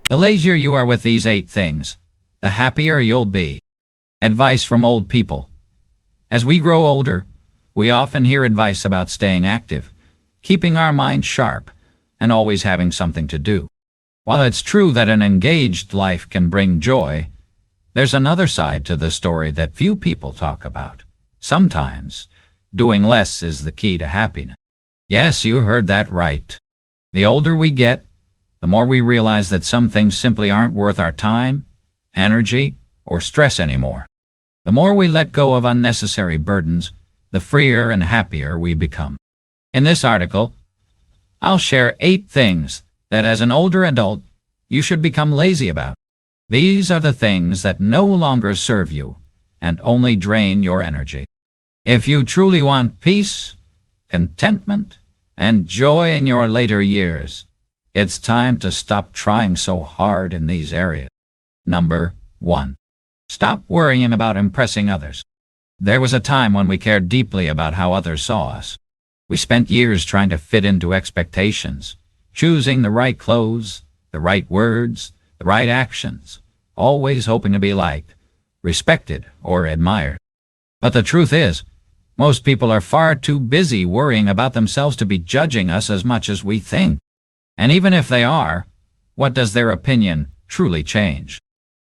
The lazier you are with these 8 things, the happier you'll be. Advice from old people. As we grow older, we often hear advice about staying active, keeping our mind sharp, and always having something to do. While it's true that an engaged life can bring joy, there's another side to the story that few people talk about. Sometimes, doing less is the key to happiness. Yes, you heard that right. The older we get, the more we realize that some things simply aren't worth our time, energy, or stress anymore. The more we let go of unnecessary burdens, the freer and happier we become. In this article, I'll share 8 things that as an older adult, you should become lazy about. These are the things that no longer serve you and only drain your energy. If you truly want peace, contentment, and joy in your later years, it's time to stop trying so hard in these areas. Number 1. Stop worrying about impressing others. There was a time when we cared deeply about how others saw us. We spent years trying to fit into expectations, choosing the right clothes, the right words, the right actions, always hoping to be liked, respected, or admired. But the truth is, most people are far too busy worrying about themselves to be judging us as much as we think. And even if they are, what does their opinion truly change?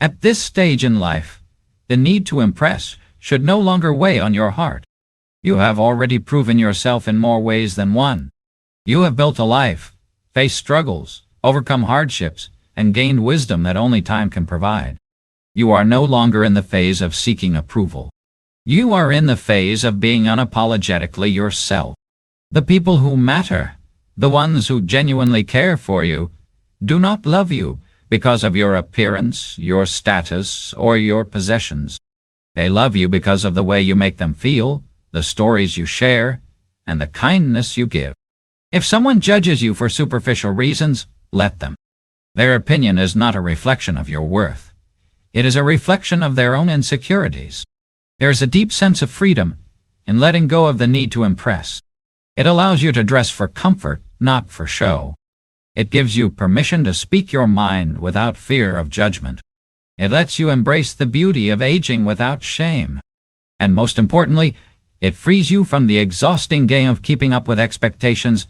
At this stage in life, the need to impress should no longer weigh on your heart. You have already proven yourself in more ways than one. You have built a life, faced struggles, overcome hardships, and gained wisdom that only time can provide. You are no longer in the phase of seeking approval. You are in the phase of being unapologetically yourself. The people who matter, the ones who genuinely care for you, do not love you because of your appearance, your status, or your possessions. They love you because of the way you make them feel, the stories you share, and the kindness you give. If someone judges you for superficial reasons, let them. Their opinion is not a reflection of your worth. It is a reflection of their own insecurities. There is a deep sense of freedom in letting go of the need to impress. It allows you to dress for comfort, not for show. It gives you permission to speak your mind without fear of judgment. It lets you embrace the beauty of aging without shame. And most importantly, it frees you from the exhausting game of keeping up with expectations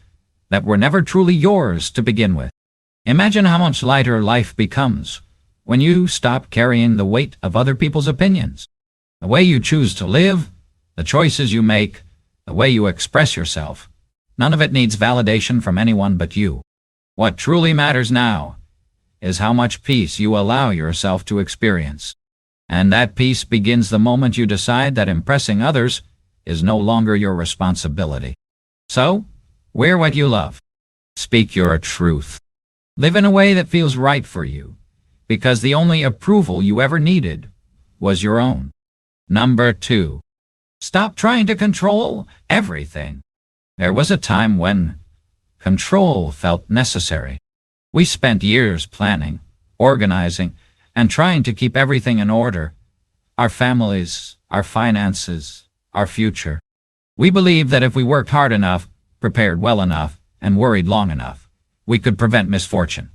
that were never truly yours to begin with. Imagine how much lighter life becomes when you stop carrying the weight of other people's opinions. The way you choose to live, the choices you make, the way you express yourself, none of it needs validation from anyone but you. What truly matters now is how much peace you allow yourself to experience. And that peace begins the moment you decide that impressing others is no longer your responsibility. So, wear what you love. Speak your truth. Live in a way that feels right for you, because the only approval you ever needed was your own. Number 2. Stop trying to control everything. There was a time when control felt necessary. We spent years planning, organizing, and trying to keep everything in order. Our families, our finances, our future. We believed that if we worked hard enough, prepared well enough, and worried long enough, we could prevent misfortune,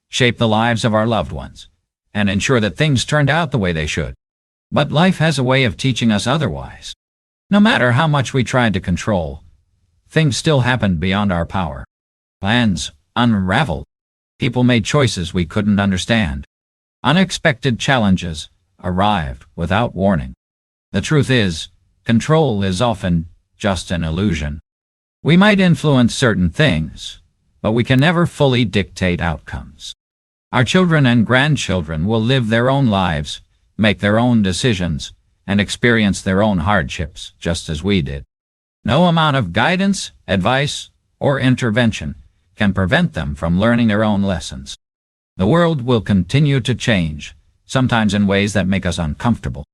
shape the lives of our loved ones, and ensure that things turned out the way they should. But life has a way of teaching us otherwise. No matter how much we tried to control, things still happened beyond our power. Plans unraveled. People made choices we couldn't understand. Unexpected challenges arrived without warning. The truth is, control is often just an illusion. We might influence certain things, but we can never fully dictate outcomes. Our children and grandchildren will live their own lives, make their own decisions, and experience their own hardships, just as we did. No amount of guidance, advice, or intervention can prevent them from learning their own lessons. The world will continue to change, sometimes in ways that make us uncomfortable.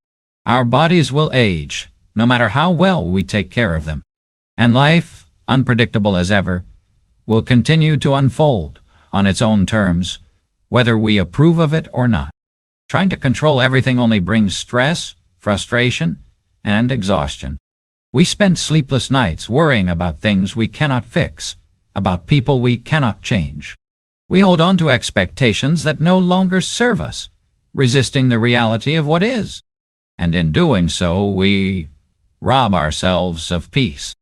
Our bodies will age, no matter how well we take care of them. And life, unpredictable as ever, will continue to unfold on its own terms, whether we approve of it or not. Trying to control everything only brings stress, frustration, and exhaustion. We spend sleepless nights worrying about things we cannot fix, about people we cannot change. We hold on to expectations that no longer serve us, resisting the reality of what is. And in doing so, we rob ourselves of peace.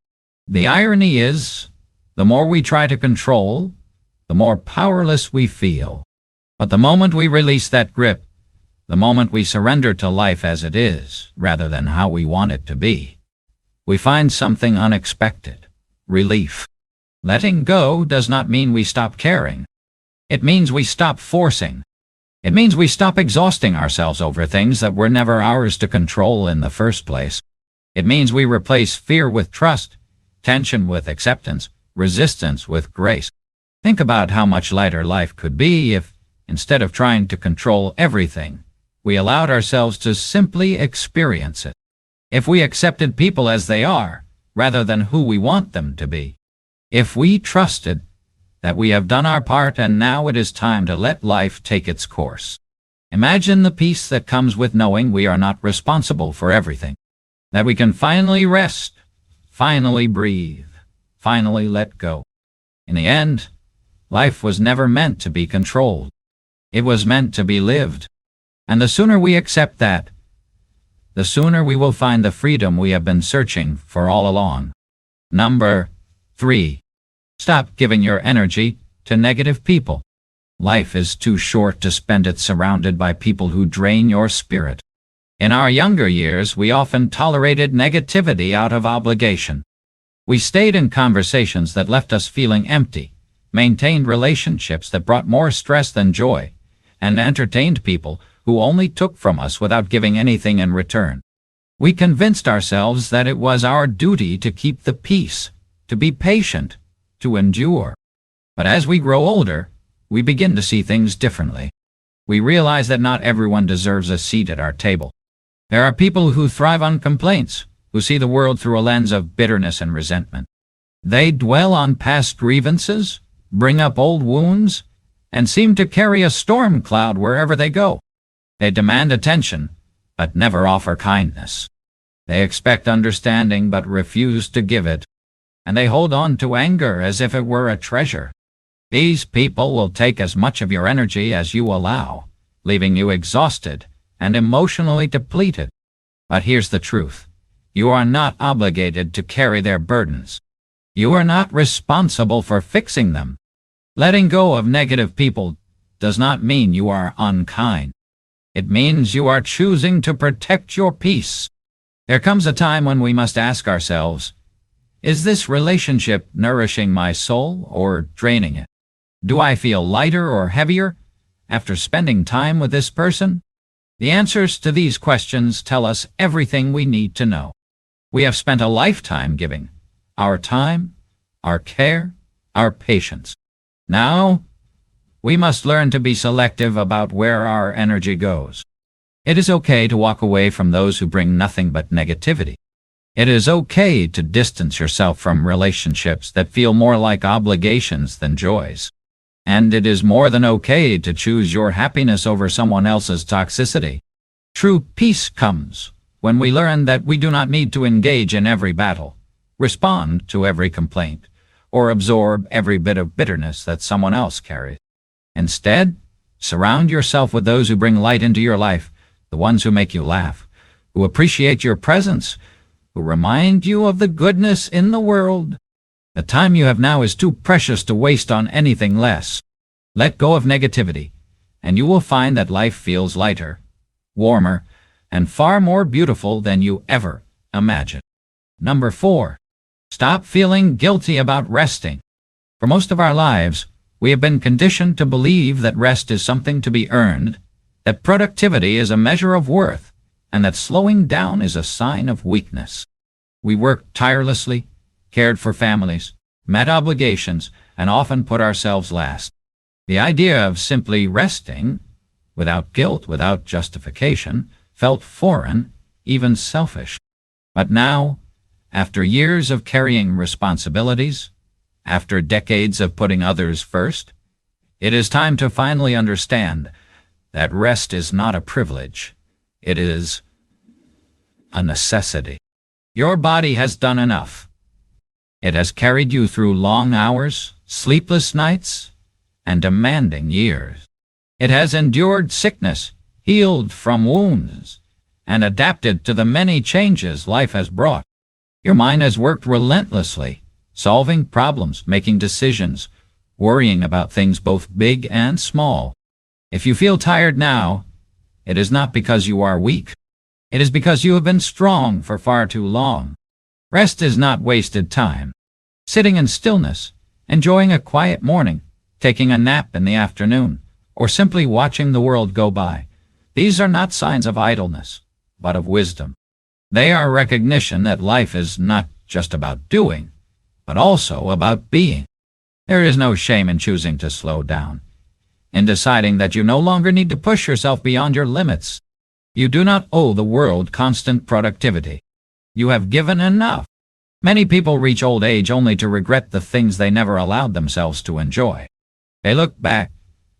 The irony is, the more we try to control, the more powerless we feel. But the moment we release that grip, the moment we surrender to life as it is, rather than how we want it to be, we find something unexpected: relief. Letting go does not mean we stop caring. It means we stop forcing. It means we stop exhausting ourselves over things that were never ours to control in the first place. It means we replace fear with trust, tension with acceptance, resistance with grace. Think about how much lighter life could be if, instead of trying to control everything, we allowed ourselves to simply experience it. If we accepted people as they are, rather than who we want them to be. If we trusted that we have done our part and now it is time to let life take its course. Imagine the peace that comes with knowing we are not responsible for everything. That we can finally rest, finally breathe, finally let go. In the end, life was never meant to be controlled. It was meant to be lived. And the sooner we accept that, the sooner we will find the freedom we have been searching for all along. Number 3. Stop giving your energy to negative people. Life is too short to spend it surrounded by people who drain your spirit. In our younger years, we often tolerated negativity out of obligation. We stayed in conversations that left us feeling empty, maintained relationships that brought more stress than joy, and entertained people who only took from us without giving anything in return. We convinced ourselves that it was our duty to keep the peace, to be patient, to endure. But as we grow older, we begin to see things differently. We realize that not everyone deserves a seat at our table. There are people who thrive on complaints, who see the world through a lens of bitterness and resentment. They dwell on past grievances, bring up old wounds, and seem to carry a storm cloud wherever they go. They demand attention, but never offer kindness. They expect understanding, but refuse to give it. And they hold on to anger as if it were a treasure. These people will take as much of your energy as you allow, leaving you exhausted and emotionally depleted. But here's the truth. You are not obligated to carry their burdens. You are not responsible for fixing them. Letting go of negative people does not mean you are unkind. It means you are choosing to protect your peace. There comes a time when we must ask ourselves, is this relationship nourishing my soul or draining it? Do I feel lighter or heavier after spending time with this person? The answers to these questions tell us everything we need to know. We have spent a lifetime giving our time, our care, our patience. Now, we must learn to be selective about where our energy goes. It is okay to walk away from those who bring nothing but negativity. It is okay to distance yourself from relationships that feel more like obligations than joys. And it is more than okay to choose your happiness over someone else's toxicity. True peace comes when we learn that we do not need to engage in every battle, respond to every complaint, or absorb every bit of bitterness that someone else carries. Instead, surround yourself with those who bring light into your life, the ones who make you laugh, who appreciate your presence, who remind you of the goodness in the world. The time you have now is too precious to waste on anything less. Let go of negativity, and you will find that life feels lighter, warmer, and far more beautiful than you ever imagined. Number 4. Stop feeling guilty about resting. For most of our lives, we have been conditioned to believe that rest is something to be earned, that productivity is a measure of worth, and that slowing down is a sign of weakness. We worked tirelessly, cared for families, met obligations, and often put ourselves last. The idea of simply resting, without guilt, without justification, felt foreign, even selfish. But now, after years of carrying responsibilities, after decades of putting others first, it is time to finally understand that rest is not a privilege. It is a necessity. Your body has done enough. It has carried you through long hours, sleepless nights, and demanding years. It has endured sickness, healed from wounds, and adapted to the many changes life has brought. Your mind has worked relentlessly, solving problems, making decisions, worrying about things both big and small. If you feel tired now, it is not because you are weak. It is because you have been strong for far too long. Rest is not wasted time. Sitting in stillness, enjoying a quiet morning, taking a nap in the afternoon, or simply watching the world go by. These are not signs of idleness, but of wisdom. They are recognition that life is not just about doing, but also about being. There is no shame in choosing to slow down, in deciding that you no longer need to push yourself beyond your limits. You do not owe the world constant productivity. You have given enough. Many people reach old age only to regret the things they never allowed themselves to enjoy. They look back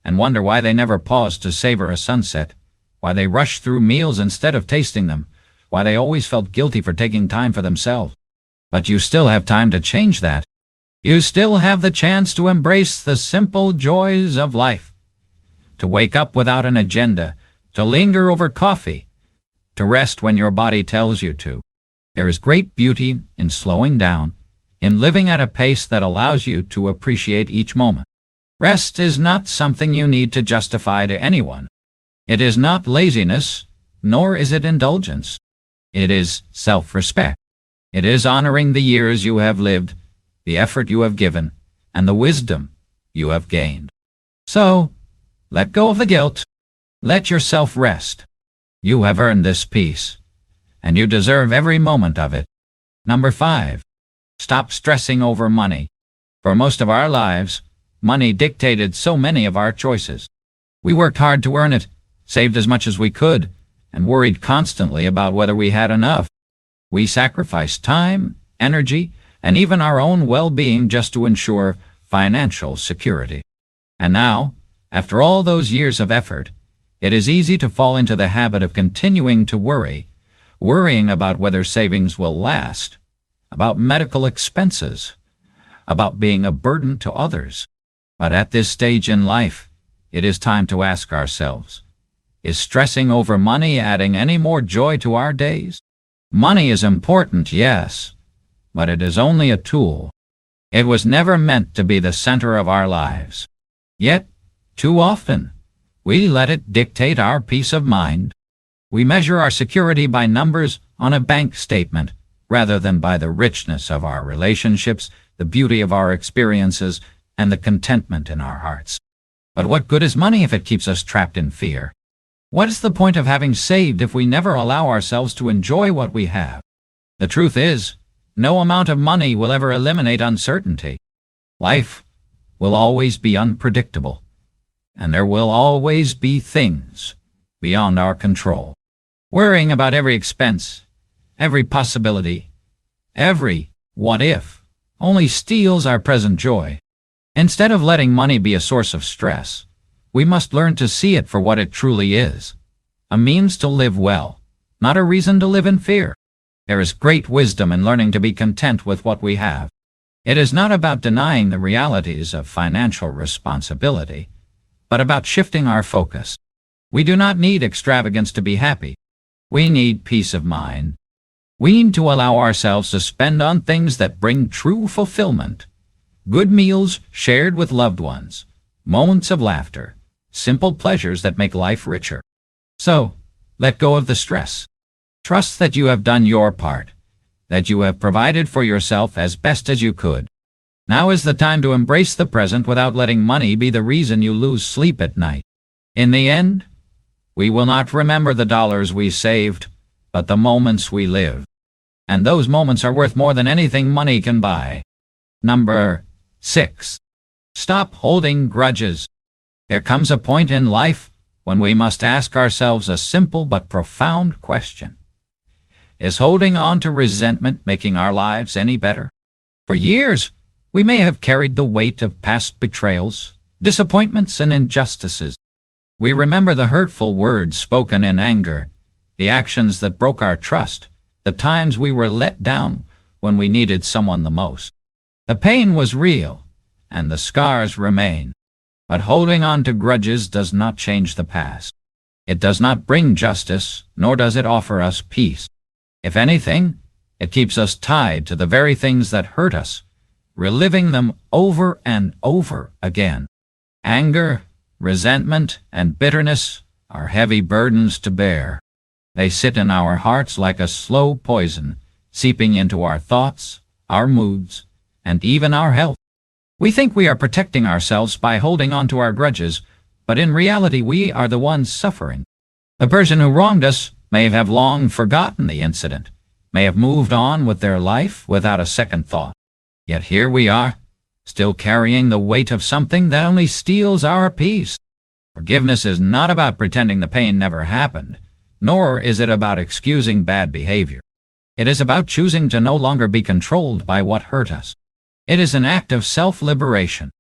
and wonder why they never paused to savor a sunset, why they rushed through meals instead of tasting them, why they always felt guilty for taking time for themselves. But you still have time to change that. You still have the chance to embrace the simple joys of life, to wake up without an agenda, to linger over coffee, to rest when your body tells you to. There is great beauty in slowing down, in living at a pace that allows you to appreciate each moment. Rest is not something you need to justify to anyone. It is not laziness, nor is it indulgence. It is self-respect. It is honoring the years you have lived, the effort you have given, and the wisdom you have gained. So, let go of the guilt. Let yourself rest. You have earned this peace, and you deserve every moment of it. Number 5. Stop stressing over money. For most of our lives, money dictated so many of our choices. We worked hard to earn it, saved as much as we could, and worried constantly about whether we had enough. We sacrificed time, energy, and even our own well-being just to ensure financial security. And now, after all those years of effort, it is easy to fall into the habit of continuing to worrying about whether savings will last, about medical expenses, about being a burden to others. But at this stage in life, it is time to ask ourselves, is stressing over money adding any more joy to our days? Money is important, yes, but it is only a tool. It was never meant to be the center of our lives. Yet, too often, we let it dictate our peace of mind. We measure our security by numbers on a bank statement, rather than by the richness of our relationships, the beauty of our experiences, and the contentment in our hearts. But what good is money if it keeps us trapped in fear? What is the point of having saved if we never allow ourselves to enjoy what we have? The truth is, no amount of money will ever eliminate uncertainty. Life will always be unpredictable, and there will always be things beyond our control. Worrying about every expense, every possibility, every what if, only steals our present joy. Instead of letting money be a source of stress, we must learn to see it for what it truly is, a means to live well, not a reason to live in fear. There is great wisdom in learning to be content with what we have. It is not about denying the realities of financial responsibility, but about shifting our focus. We do not need extravagance to be happy. We need peace of mind. We need to allow ourselves to spend on things that bring true fulfillment. Good meals shared with loved ones, moments of laughter, simple pleasures that make life richer. So, let go of the stress. Trust that you have done your part, that you have provided for yourself as best as you could. Now is the time to embrace the present without letting money be the reason you lose sleep at night. In the end, we will not remember the dollars we saved, but the moments we lived. And those moments are worth more than anything money can buy. Number 6. Stop holding grudges. There comes a point in life when we must ask ourselves a simple but profound question. Is holding on to resentment making our lives any better? For years, we may have carried the weight of past betrayals, disappointments, and injustices. We remember the hurtful words spoken in anger, the actions that broke our trust, the times we were let down when we needed someone the most. The pain was real, and the scars remain. But holding on to grudges does not change the past. It does not bring justice, nor does it offer us peace. If anything, it keeps us tied to the very things that hurt us, reliving them over and over again. Anger, resentment, and bitterness are heavy burdens to bear. They sit in our hearts like a slow poison, seeping into our thoughts, our moods, and even our health. We think we are protecting ourselves by holding on to our grudges, but in reality we are the ones suffering. The person who wronged us may have long forgotten the incident, may have moved on with their life without a second thought. Yet here we are, still carrying the weight of something that only steals our peace. Forgiveness is not about pretending the pain never happened, nor is it about excusing bad behavior. It is about choosing to no longer be controlled by what hurt us. It is an act of self-liberation.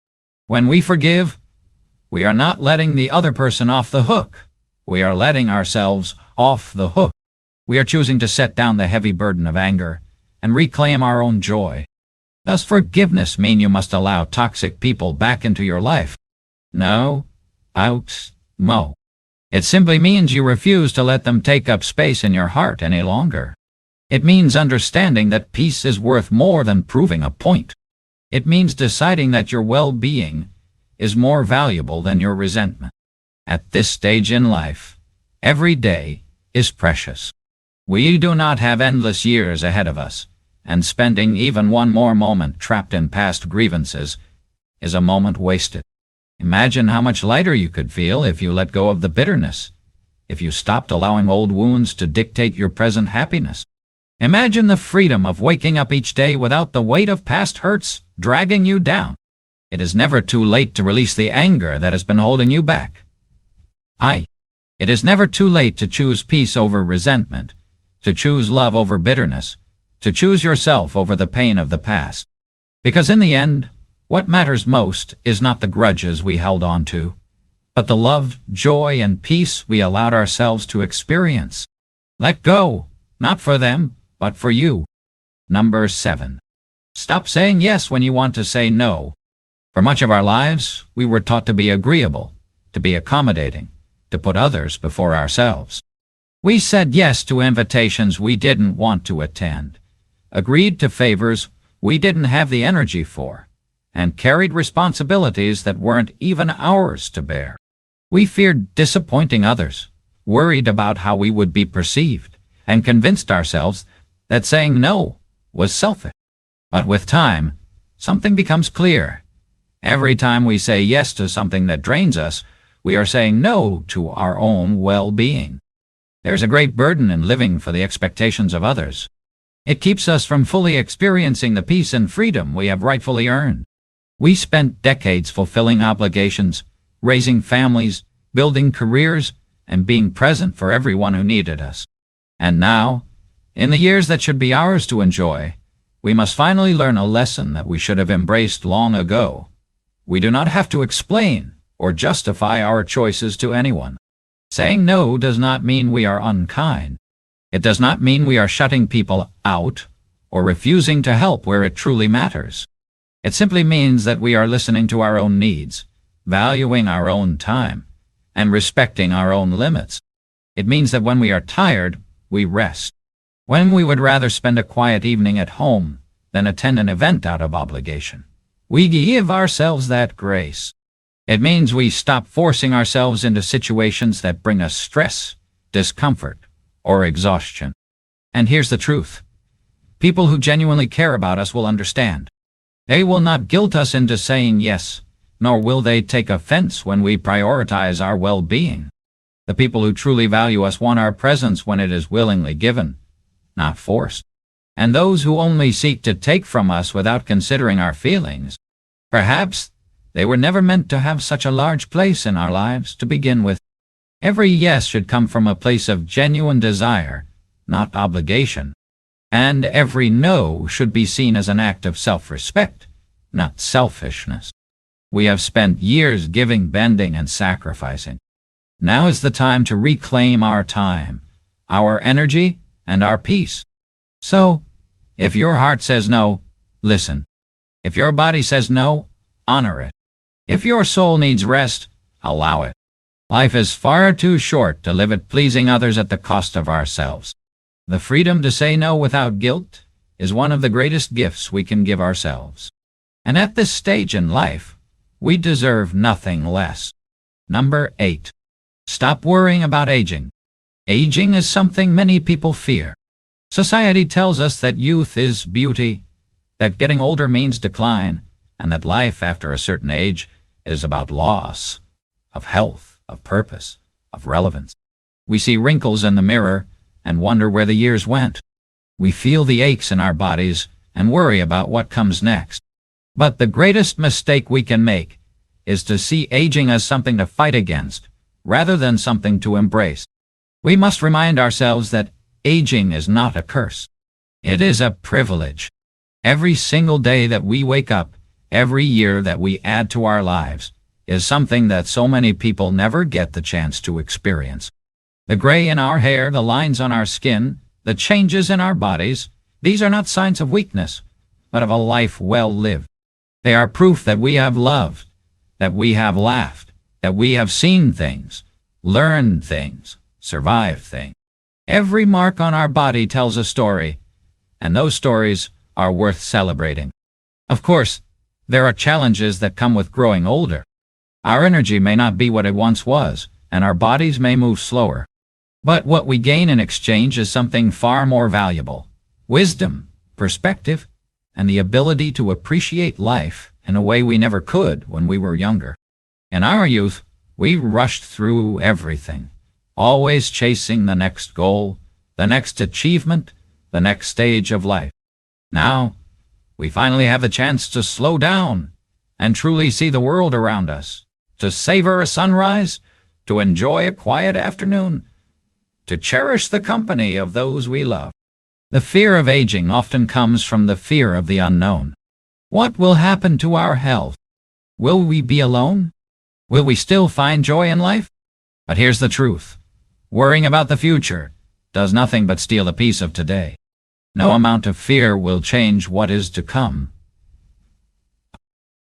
When we forgive, we are not letting the other person off the hook. We are letting ourselves off the hook. We are choosing to set down the heavy burden of anger and reclaim our own joy. Does forgiveness mean you must allow toxic people back into your life? No. No. It simply means you refuse to let them take up space in your heart any longer. It means understanding that peace is worth more than proving a point. It means deciding that your well-being is more valuable than your resentment. At this stage in life, every day is precious. We do not have endless years ahead of us, and spending even one more moment trapped in past grievances is a moment wasted. Imagine how much lighter you could feel if you let go of the bitterness, if you stopped allowing old wounds to dictate your present happiness. Imagine the freedom of waking up each day without the weight of past hurts dragging you down. It is never too late to release the anger that has been holding you back. It is never too late to choose peace over resentment, to choose love over bitterness, to choose yourself over the pain of the past. Because in the end, what matters most is not the grudges we held on to, but the love, joy, and peace we allowed ourselves to experience. Let go, not for them, but for you. Number 7. Stop saying yes when you want to say no. For much of our lives, we were taught to be agreeable, to be accommodating, to put others before ourselves. We said yes to invitations we didn't want to attend, agreed to favors we didn't have the energy for, and carried responsibilities that weren't even ours to bear. We feared disappointing others, worried about how we would be perceived, and convinced ourselves that saying no was selfish. But with time, something becomes clear. Every time we say yes to something that drains us, we are saying no to our own well-being. There's a great burden in living for the expectations of others. It keeps us from fully experiencing the peace and freedom we have rightfully earned. We spent decades fulfilling obligations, raising families, building careers, and being present for everyone who needed us. And now, in the years that should be ours to enjoy, we must finally learn a lesson that we should have embraced long ago. We do not have to explain or justify our choices to anyone. Saying no does not mean we are unkind. It does not mean we are shutting people out or refusing to help where it truly matters. It simply means that we are listening to our own needs, valuing our own time, and respecting our own limits. It means that when we are tired, we rest. When we would rather spend a quiet evening at home than attend an event out of obligation, we give ourselves that grace. It means we stop forcing ourselves into situations that bring us stress, discomfort, or exhaustion. And here's the truth. People who genuinely care about us will understand. They will not guilt us into saying yes, nor will they take offense when we prioritize our well-being. The people who truly value us want our presence when it is willingly given, not forced. And those who only seek to take from us without considering our feelings, perhaps they were never meant to have such a large place in our lives to begin with. Every yes should come from a place of genuine desire, not obligation. And every no should be seen as an act of self-respect, not selfishness. We have spent years giving, bending, and sacrificing. Now is the time to reclaim our time, our energy, and our peace. So, if your heart says no, listen. If your body says no, honor it. If your soul needs rest, allow it. Life is far too short to live it pleasing others at the cost of ourselves. The freedom to say no without guilt is one of the greatest gifts we can give ourselves. And at this stage in life, we deserve nothing less. Number 8. Stop worrying about aging. Aging is something many people fear. Society tells us that youth is beauty, that getting older means decline, and that life after a certain age is about loss of health, of purpose, of relevance. We see wrinkles in the mirror and wonder where the years went. We feel the aches in our bodies and worry about what comes next. But the greatest mistake we can make is to see aging as something to fight against, rather than something to embrace. We must remind ourselves that aging is not a curse. It is a privilege. Every single day that we wake up, every year that we add to our lives, is something that so many people never get the chance to experience. The gray in our hair, the lines on our skin, the changes in our bodies, these are not signs of weakness, but of a life well lived. They are proof that we have loved, that we have laughed, that we have seen things, learned things, survived things. Every mark on our body tells a story, and those stories are worth celebrating. Of course, there are challenges that come with growing older. Our energy may not be what it once was, and our bodies may move slower. But what we gain in exchange is something far more valuable: wisdom, perspective, and the ability to appreciate life in a way we never could when we were younger. In our youth, we rushed through everything, always chasing the next goal, the next achievement, the next stage of life. Now, we finally have the chance to slow down and truly see the world around us, to savor a sunrise, to enjoy a quiet afternoon, to cherish the company of those we love. The fear of aging often comes from the fear of the unknown. What will happen to our health? Will we be alone? Will we still find joy in life? But here's the truth. Worrying about the future does nothing but steal the peace of today. No amount of fear will change what is to come.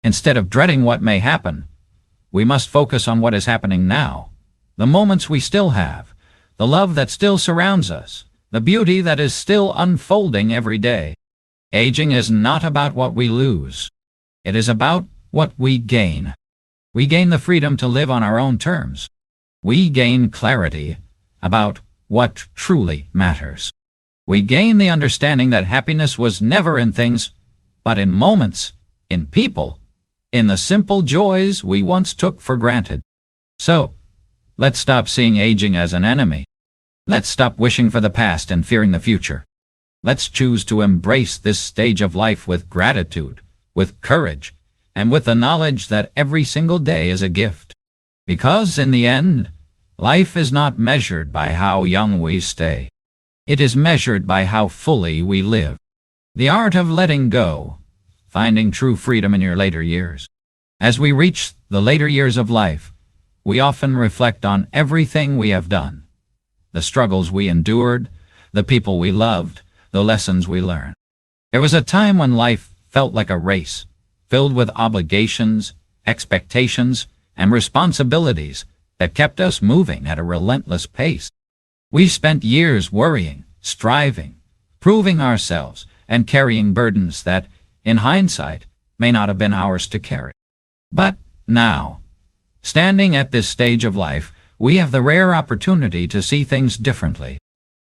Instead of dreading what may happen, we must focus on what is happening now, the moments we still have, the love that still surrounds us, the beauty that is still unfolding every day. Aging is not about what we lose. It is about what we gain. We gain the freedom to live on our own terms. We gain clarity about what truly matters. We gain the understanding that happiness was never in things, but in moments, in people, in the simple joys we once took for granted. So, let's stop seeing aging as an enemy. Let's stop wishing for the past and fearing the future. Let's choose to embrace this stage of life with gratitude, with courage, and with the knowledge that every single day is a gift. Because in the end, life is not measured by how young we stay. It is measured by how fully we live. The art of letting go, finding true freedom in your later years. As we reach the later years of life, we often reflect on everything we have done, the struggles we endured, the people we loved, the lessons we learned. There was a time when life felt like a race, filled with obligations, expectations, and responsibilities that kept us moving at a relentless pace. We spent years worrying, striving, proving ourselves, and carrying burdens that, in hindsight, may not have been ours to carry. But now, standing at this stage of life, we have the rare opportunity to see things differently.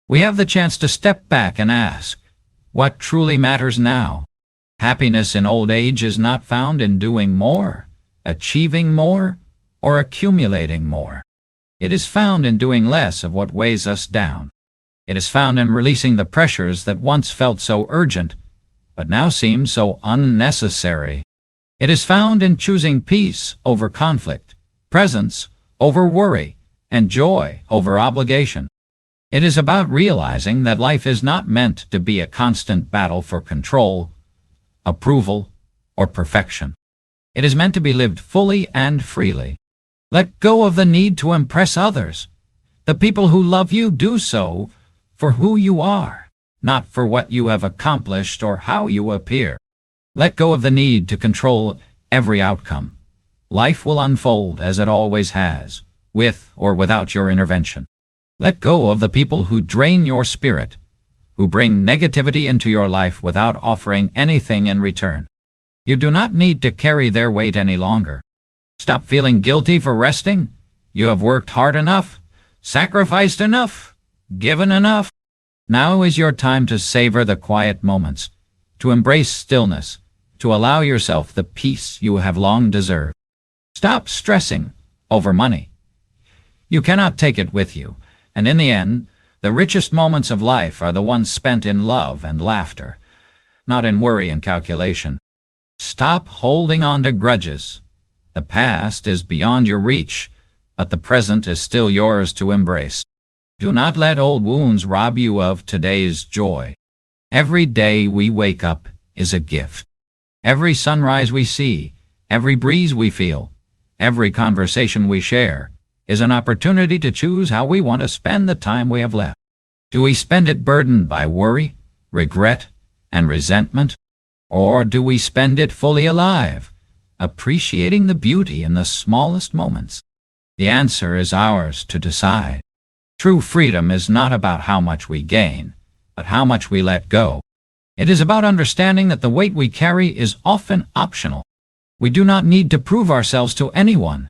We have the chance to step back and ask, what truly matters now? Happiness in old age is not found in doing more, achieving more, or accumulating more. It is found in doing less of what weighs us down. It is found in releasing the pressures that once felt so urgent, but now seem so unnecessary. It is found in choosing peace over conflict, presence over worry, and joy over obligation. It is about realizing that life is not meant to be a constant battle for control, approval, or perfection. It is meant to be lived fully and freely. Let go of the need to impress others. The people who love you do so for who you are, not for what you have accomplished or how you appear. Let go of the need to control every outcome. Life will unfold as it always has, with or without your intervention. Let go of the people who drain your spirit, who bring negativity into your life without offering anything in return. You do not need to carry their weight any longer. Stop feeling guilty for resting. You have worked hard enough, sacrificed enough, given enough. Now is your time to savor the quiet moments, to embrace stillness, to allow yourself the peace you have long deserved. Stop stressing over money. You cannot take it with you, and in the end, the richest moments of life are the ones spent in love and laughter, not in worry and calculation. Stop holding on to grudges. The past is beyond your reach, but the present is still yours to embrace. Do not let old wounds rob you of today's joy. Every day we wake up is a gift. Every sunrise we see, every breeze we feel, every conversation we share is an opportunity to choose how we want to spend the time we have left. Do we spend it burdened by worry, regret, and resentment? Or do we spend it fully alive, appreciating the beauty in the smallest moments? The answer is ours to decide. True freedom is not about how much we gain, but how much we let go. It is about understanding that the weight we carry is often optional. We do not need to prove ourselves to anyone.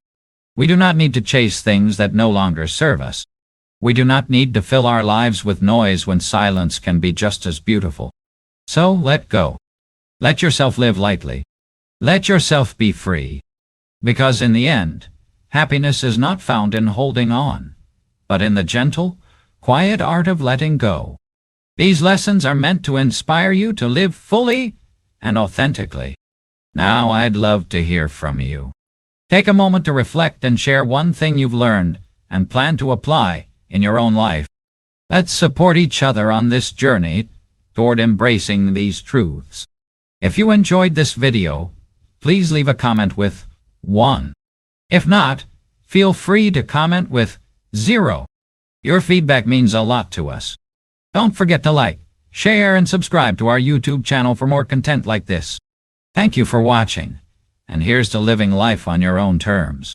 We do not need to chase things that no longer serve us. We do not need to fill our lives with noise when silence can be just as beautiful. So let go. Let yourself live lightly. Let yourself be free. Because in the end, happiness is not found in holding on, but in the gentle, quiet art of letting go. These lessons are meant to inspire you to live fully and authentically. Now I'd love to hear from you. Take a moment to reflect and share one thing you've learned and plan to apply in your own life. Let's support each other on this journey toward embracing these truths. If you enjoyed this video, please leave a comment with 1. If not, feel free to comment with 0. Your feedback means a lot to us. Don't forget to like, share, and subscribe to our YouTube channel for more content like this. Thank you for watching, and here's to living life on your own terms.